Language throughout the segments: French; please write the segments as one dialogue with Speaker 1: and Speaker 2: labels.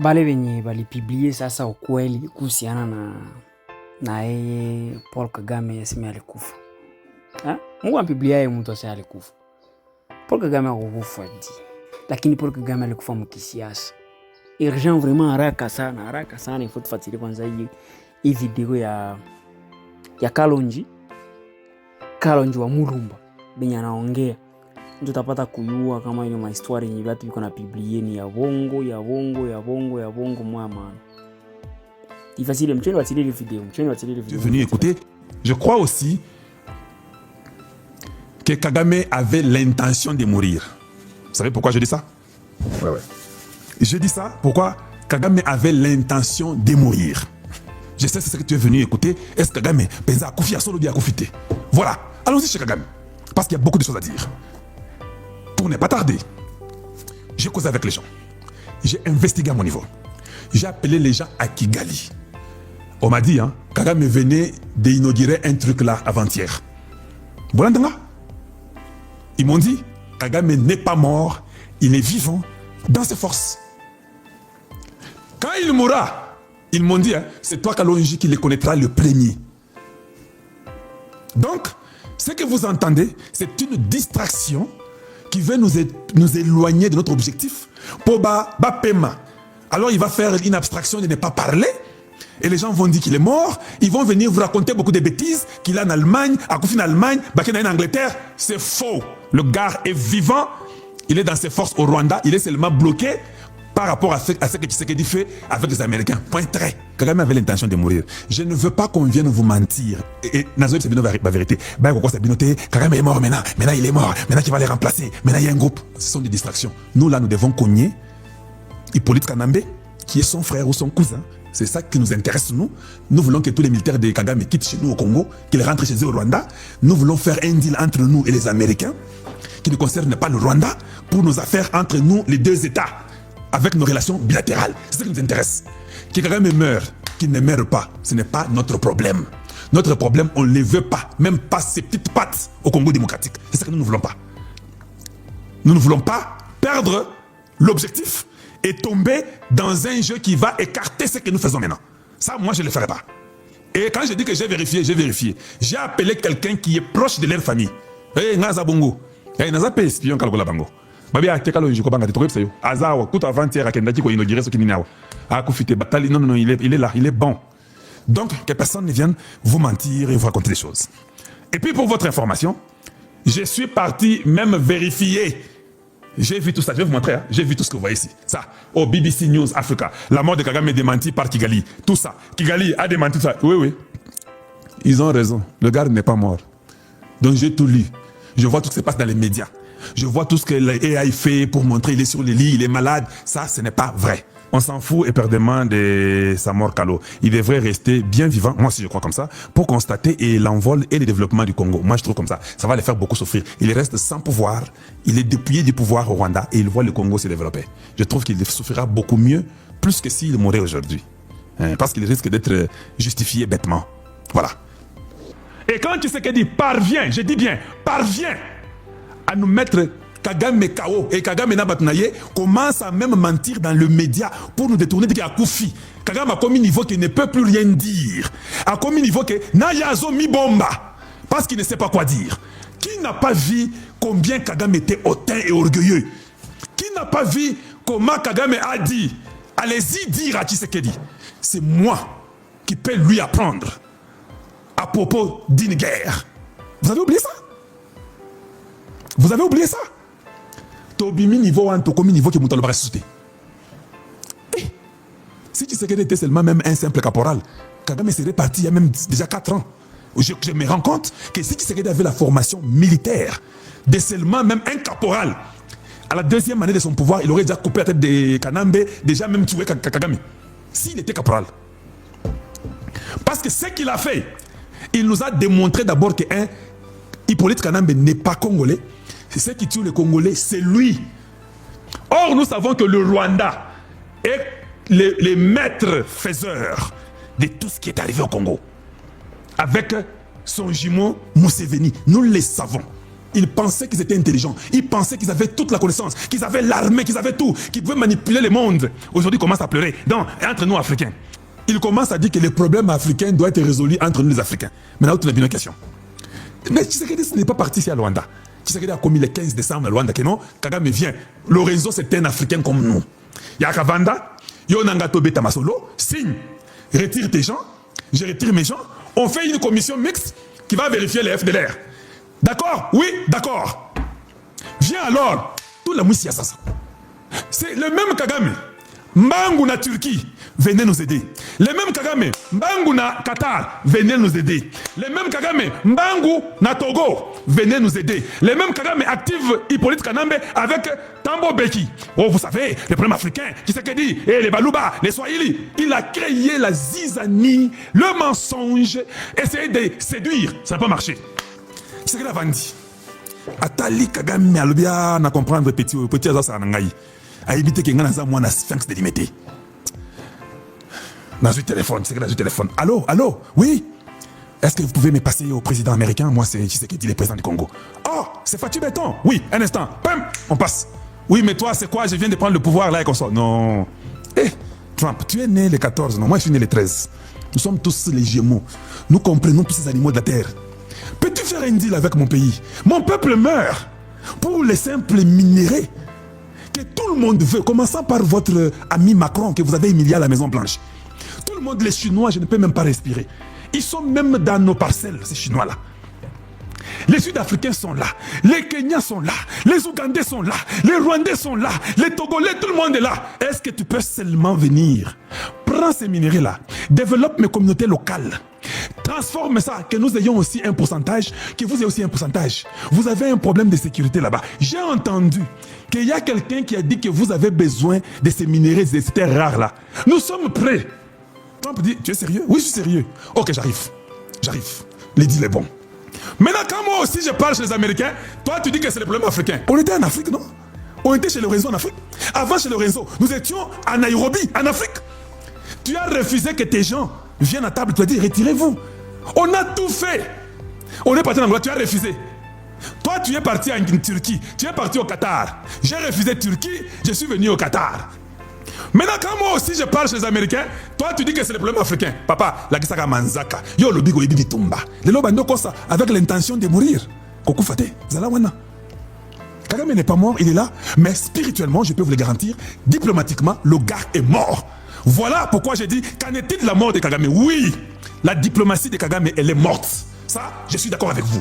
Speaker 1: Bale wenye balipublie sasa ukweli kuhusiana na yeye Paul Kagame yaseme alikufa. Mungu ampublia yeye mtu ase alikufa. Paul Kagame hakufa di. Lakini Paul Kagame alikufa mkisiasa. Urgent vraiment haraka sana ifo tufuatilie kwanza hii video ya Kalonji wa Mulumba benye anaongea. Ndio utapata kuyua kama ile histoire yenye watu biko na publier ni ya bongo mwa maana. Il facile mcheni watile les vidéos,
Speaker 2: Venu écouter, je crois aussi que Kagame avait l'intention de mourir. Vous savez pourquoi je dis ça? Ouais. Je dis ça pourquoi Kagame avait l'intention de mourir. Je sais c'est ce que tu es venu écouter. Est-ce que Kagame pensa à Koufi à solo bien à Koufité? Voilà, allons-y chez Kagame. Parce qu'il y a beaucoup de choses à dire. Pour ne pas tarder, j'ai causé avec les gens. J'ai investigué à mon niveau. J'ai appelé les gens à Kigali. On m'a dit, Kagame venait d'inaugurer un truc là avant-hier. Voilà, ils m'ont dit, Kagame n'est pas mort, il est vivant dans ses forces. Quand il mourra, ils m'ont dit, c'est toi Kalonji qui le connaîtra le premier. Donc, ce que vous entendez, c'est une distraction qui veut nous éloigner de notre objectif. Pour Pema. Alors il va faire une abstraction de ne pas parler. Et les gens vont dire qu'il est mort. Ils vont venir vous raconter beaucoup de bêtises. Qu'il est en Allemagne, à Koufine en Allemagne, Bakena en Angleterre. C'est faux. Le gars est vivant. Il est dans ses forces au Rwanda. Il est seulement bloqué par rapport à ce que Tshisekedi fait avec les Américains. Point très. Kagame avait l'intention de mourir. Je ne veux pas qu'on vienne vous mentir. Et Nazoï, c'est bien la vérité. Kagame est mort maintenant. Maintenant, il est mort. Maintenant, qu'il va les remplacer. Maintenant, il y a un groupe. Ce sont des distractions. Nous, là, nous devons cogner Hippolyte Kanambe, qui est son frère ou son cousin. C'est ça qui nous intéresse, nous. Nous voulons que tous les militaires de Kagame quittent chez nous au Congo, qu'ils rentrent chez eux au Rwanda. Nous voulons faire un deal entre nous et les Américains, qui ne concerne pas le Rwanda, pour nos affaires entre nous, les deux États, avec nos relations bilatérales. C'est ça qui nous intéresse. Que Kagame meure, qu'il ne meure pas, ce n'est pas notre problème. Notre problème, on ne les veut pas, même pas ses petites pattes au Congo démocratique. C'est ça que nous ne voulons pas. Nous ne voulons pas perdre l'objectif et tomber dans un jeu qui va écarter ce que nous faisons maintenant. Ça, moi, je ne le ferai pas. Et quand je dis que j'ai vérifié, j'ai vérifié. J'ai appelé quelqu'un qui est proche de leur famille. Naza Bongo. Naza P, espion Kalgola Bango. Babia Tekalo Njikobanga, tu sais, Azawa, tout avant-hier, à Kendaki, quoi, inauguré ce qui n'est pas. Koufite Batali, non, il est là, il est bon. Donc, que personne ne vienne vous mentir et vous raconter des choses. Et puis, pour votre information, je suis parti même vérifier. J'ai vu tout ça, je vais vous montrer, j'ai vu tout ce que vous voyez ici. Ça, au BBC News Africa, la mort de Kagame est démentie par Kigali. Tout ça, Kigali a démenti tout ça. Oui. Ils ont raison, le gars n'est pas mort. Donc j'ai tout lu. Je vois tout ce qui se passe dans les médias. Je vois tout ce que l'AI fait pour montrer qu'il est sur les lits, il est malade. Ça, ce n'est pas vrai. On s'en fout éperdument de sa mort Kalo. Il devrait rester bien vivant, moi aussi je crois comme ça, pour constater l'envol et le développement du Congo. Moi je trouve comme ça. Ça va les faire beaucoup souffrir. Il reste sans pouvoir, il est dépouillé du pouvoir au Rwanda et il voit le Congo se développer. Je trouve qu'il souffrira beaucoup mieux, plus que s'il mourait aujourd'hui. Parce qu'il risque d'être justifié bêtement. Voilà. Et quand Tshisekedi parvient, je dis bien, parvient à nous mettre Kagame Kao et Kagame Nabatnaye commence à même mentir dans le média pour nous détourner de Koufi. Kagame a commis niveau qu'il ne peut plus rien dire. A commis niveau que Nayazo mi bomba parce qu'il ne sait pas quoi dire. Qui n'a pas vu combien Kagame était hautain et orgueilleux? Qui n'a pas vu comment Kagame a dit? Allez-y dire à Tshisekedi. C'est moi qui peux lui apprendre à propos d'une guerre. Vous avez oublié ça? Vous avez oublié ça? Tobimi niveau 1, Tokomi niveau qui m'a ressuscité. Si tu sais qu'il était seulement même un simple caporal, Kagame serait parti il y a même déjà 4 ans. Je me rends compte que si tu sais qu'il avait la formation militaire de seulement même un caporal, à la 2e année de son pouvoir, il aurait déjà coupé la tête de Kanambe, déjà même tué Kagame. S'il était caporal. Parce que ce qu'il a fait, il nous a démontré d'abord que Hippolyte Kanambe n'est pas congolais. C'est ce qui tue les Congolais, c'est lui. Or, nous savons que le Rwanda est les maîtres faiseurs de tout ce qui est arrivé au Congo. Avec son jumeau Museveni, nous le savons. Ils pensaient qu'ils étaient intelligents. Ils pensaient qu'ils avaient toute la connaissance, qu'ils avaient l'armée, qu'ils avaient tout, qu'ils pouvaient manipuler le monde. Aujourd'hui, ils commencent à pleurer. Donc, entre nous, Africains. Ils commencent à dire que les problèmes africains doivent être résolus entre nous, les Africains. Maintenant, tu as une question. Mais Tshisekedi, ce n'est pas parti ici à Luanda. Tshisekedi a commis le 15 décembre à Luanda. Que non, Kagame vient. Lorenzo, c'est un Africain comme nous. Yakavanda, Yonanga Tobe Tamasolo, signe, retire tes gens, je retire mes gens. On fait une commission mixte qui va vérifier les FDLR. D'accord? Oui, d'accord. Viens alors. Tout la moussia, ça. C'est le même Kagame. Mbangou na Turquie, venez nous aider. Le même Kagame, Mbangou na Qatar, venez nous aider. Le même Kagame, Mbangou na Togo, venez nous aider. Le même Kagame active Hippolyte Kanambe avec Tambo Beki. Oh, vous savez, les problèmes africains, Tshisekedi, et les Balouba, les Swahili. Il a créé la zizanie, le mensonge, essayer de séduire. Ça n'a pas marché. Tshisekedi a vendu. Atali Kagame alobia na comprendre petit azasa nangai. A éviter qu'il y ait un sphinx de limité. Dans le téléphone, c'est que dans le téléphone. Allô, allô, oui. Est-ce que vous pouvez me passer au président américain? Moi, c'est Tshisekedi, le président du Congo. Oh, c'est Fatou Béton. Oui, un instant. Pam, on passe. Oui, mais toi, c'est quoi? Je viens de prendre le pouvoir là et comme ça. Non. Eh, Trump, tu es né le 14, non? Moi, je suis né le 13. Nous sommes tous les Gémeaux. Nous comprenons tous ces animaux de la terre. Peux-tu faire un deal avec mon pays? Mon peuple meurt pour les simples minéraux que tout le monde veut, commençant par votre ami Macron que vous avez humilié à la Maison Blanche. Tout le monde, les Chinois, je ne peux même pas respirer. Ils sont même dans nos parcelles, ces Chinois-là. Les Sud-Africains sont là, les Kenyans sont là, les Ougandais sont là, les Rwandais sont là, les Togolais, tout le monde est là. Est-ce que tu peux seulement venir? Prends ces minéraux-là, développe mes communautés locales. Transforme ça, que nous ayons aussi un pourcentage, que vous ayez aussi un pourcentage. Vous avez un problème de sécurité là-bas. J'ai entendu qu'il y a quelqu'un qui a dit que vous avez besoin de ces minéraux, de ces terres rares-là. Nous sommes prêts. Trump dit, tu es sérieux? Oui, je suis sérieux. Ok, j'arrive. J'arrive. Le deal est bon. Maintenant, quand moi aussi je parle chez les Américains, toi tu dis que c'est le problème africain. On était en Afrique, non? On était chez Lorenzo en Afrique. Avant chez Lorenzo, nous étions à Nairobi, en Afrique. Tu as refusé que tes gens viennent à table, tu as dit retirez-vous. On a tout fait. On est parti en Angola, tu as refusé. Toi, tu es parti en Turquie, tu es parti au Qatar. J'ai refusé Turquie, je suis venu au Qatar. Maintenant, quand moi aussi je parle chez les Américains, toi tu dis que c'est le problème africain. Papa, la Kisaka Manzaka, yo le bigo ebi bitumba. Le lobando kosa avec l'intention de mourir. Koku fate, zalawana. Kagame n'est pas mort, il est là, mais spirituellement, je peux vous le garantir, diplomatiquement, le gars est mort. Voilà pourquoi j'ai dit, qu'en est-il de la mort de Kagame? Oui, la diplomatie de Kagame, elle est morte. Ça, je suis d'accord avec vous.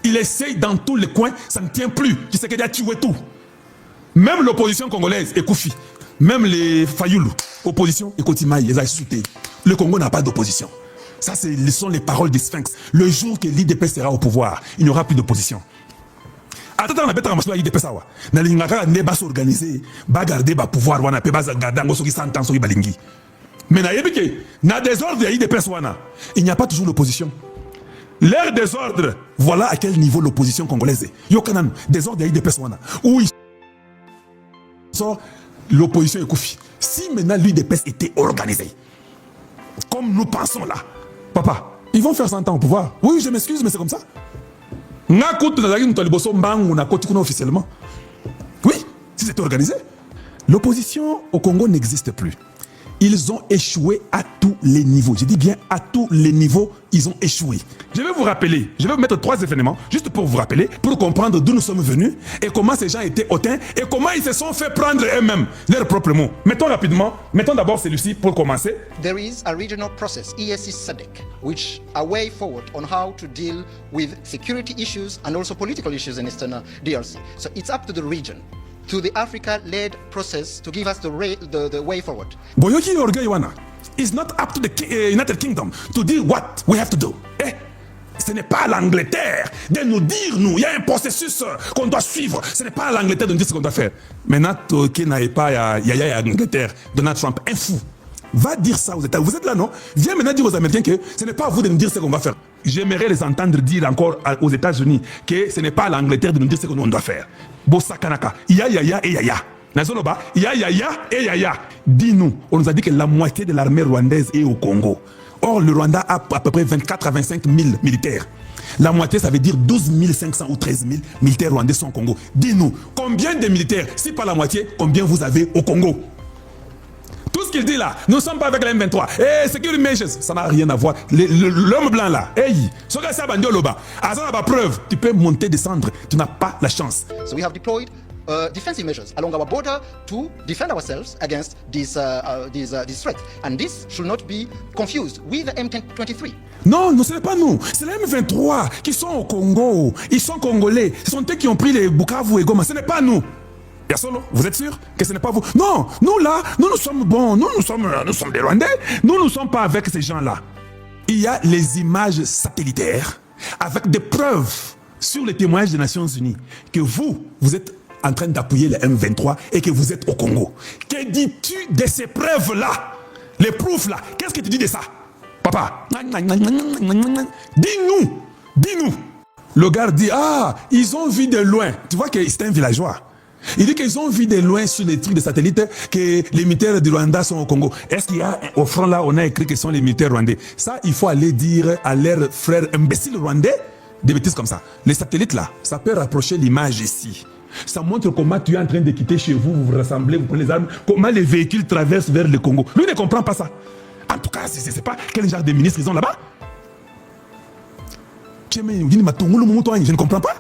Speaker 2: Il essaye dans tous les coins, ça ne tient plus. Tu sais qu'il a tué tout. Même l'opposition congolaise est Koufi. Même les Fayoulou, opposition, et Kotimaï, ils ont sauté. Le Congo n'a pas d'opposition. Ça, ce sont les paroles des Sphinx. Le jour que l'IDP sera au pouvoir, il n'y aura plus d'opposition. Attends, on a besoin de l'IDP. Dans les Ngaka, ne va s'organiser, va garder le pouvoir, on a pas garder un qui s'entend sur Balingi. Mais dans le désordre de l'IDP, il n'y a pas toujours l'opposition. Leur désordre, voilà à quel niveau l'opposition congolaise est. Il y a un désordre de l'IDP, où il sort. L'opposition est Koufi. Si maintenant l'UDPS était organisé, comme nous pensons là, papa, ils vont faire 100 ans au pouvoir. Oui, je m'excuse, mais c'est comme ça. Officiellement. Oui, si c'était organisé. L'opposition au Congo n'existe plus. Ils ont échoué à tous les niveaux. Je dis bien à tous les niveaux, ils ont échoué. Je vais vous rappeler, je vais vous mettre 3 événements, juste pour vous rappeler, pour comprendre d'où nous sommes venus, et comment ces gens étaient hautains, et comment ils se sont fait prendre eux-mêmes leurs propres mots. Mettons rapidement, mettons d'abord celui-ci pour commencer.
Speaker 3: There is a regional process, EAC SADC, which a way forward on how to deal with security issues and also political issues in Eastern DRC. So it's up to the region, to the Africa-led process to give us the way forward.
Speaker 2: Boyoki Orgaywana is not up to the United Kingdom to do what we have to do. Eh? Ce n'est pas à l'Angleterre de nous dire, il y a un processus qu'on doit suivre. Ce n'est pas à l'Angleterre de nous dire ce qu'on doit faire. Maintenant, qui n'a pas à l'Angleterre, Donald Trump, un fou. Va dire ça aux États. Vous êtes là, non? Viens maintenant dire aux Américains que ce n'est pas à vous de nous dire ce qu'on va faire. J'aimerais les entendre dire encore aux États-Unis que ce n'est pas à l'Angleterre de nous dire ce qu'on doit faire. Bosakanaka, ya et ya. Nazoloba, ya et ya. Dis-nous, on nous a dit que la moitié de l'armée rwandaise est au Congo. Or, le Rwanda a à peu près 24 à 25 000 militaires. La moitié, ça veut dire 12 500 ou 13 000 militaires rwandais sont au Congo. Dis-nous, combien de militaires, si pas la moitié, combien vous avez au Congo? Tout ce qu'il dit là, nous ne sommes pas avec la M23. Security measures, ça n'a rien à voir. L'homme blanc là, ça n'a preuve. Tu peux monter, descendre, tu n'as pas la chance.
Speaker 3: So we have deployed defensive measures along our border to defend ourselves against these threats. And this should not be confused with the M23.
Speaker 2: Non, ce n'est pas nous. C'est les M23 qui sont au Congo. Ils sont congolais. Ce sont eux qui ont pris les Bukavu et Goma. Ce n'est pas nous. Solo, vous êtes sûr que ce n'est pas vous? Non, nous là, nous sommes bons. Nous sommes des Rwandais. Nous ne sommes pas avec ces gens-là. Il y a les images satellitaires avec des preuves sur les témoignages des Nations Unies que vous êtes en train d'appuyer les M23 et que vous êtes au Congo. Que dis-tu de ces preuves-là? Les preuves là, qu'est-ce que tu dis de ça? Papa, dis-nous. Le gars dit, ils ont vu de loin. Tu vois que c'est un villageois. Il dit qu'ils ont vu de loin sur les trucs de satellites que les militaires du Rwanda sont au Congo. Est-ce qu'il y a au front là, on a écrit que ce sont les militaires rwandais? Ça, il faut aller dire à leurs frères imbéciles rwandais des bêtises comme ça. Les satellites là, ça peut rapprocher l'image ici. Ça montre comment tu es en train de quitter chez vous, vous vous rassemblez, vous prenez les armes, comment les véhicules traversent vers le Congo. Lui ne comprend pas ça. En tout cas, je ne sais pas quel genre de ministres ils ont là-bas. Je ne comprends pas.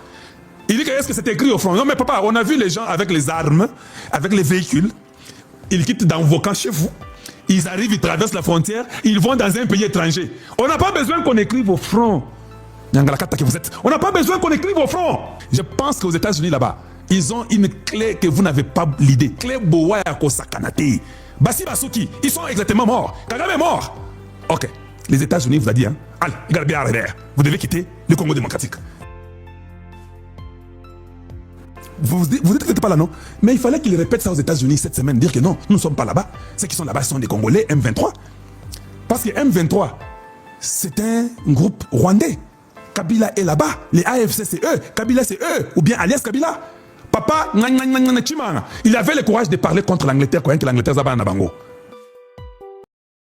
Speaker 2: Il dit qu'est-ce que c'est écrit au front? Non mais papa, on a vu les gens avec les armes, avec les véhicules. Ils quittent dans vos camps chez vous. Ils arrivent, ils traversent la frontière, ils vont dans un pays étranger. On n'a pas besoin qu'on écrive au front. On n'a pas besoin qu'on écrive au front. Je pense qu'aux États-Unis là-bas, ils ont une clé que vous n'avez pas l'idée. Clé Boa Kosakanate. Bassi Basuki, ils sont exactement morts. Kagame est mort. Ok, les États-Unis vous a dit, allez, regardez bien arrière. Vous devez quitter le Congo démocratique. Vous n'êtes pas là, non? Mais il fallait qu'ils répètent ça aux États-Unis cette semaine, dire que non, nous ne sommes pas là-bas. Ceux qui sont là-bas sont des Congolais, M23. Parce que M23, c'est un groupe rwandais. Kabila est là-bas. Les AFC, c'est eux. Kabila, c'est eux. Ou bien alias Kabila. Papa, il avait le courage de parler contre l'Angleterre quand l'Angleterre s'est en Bango.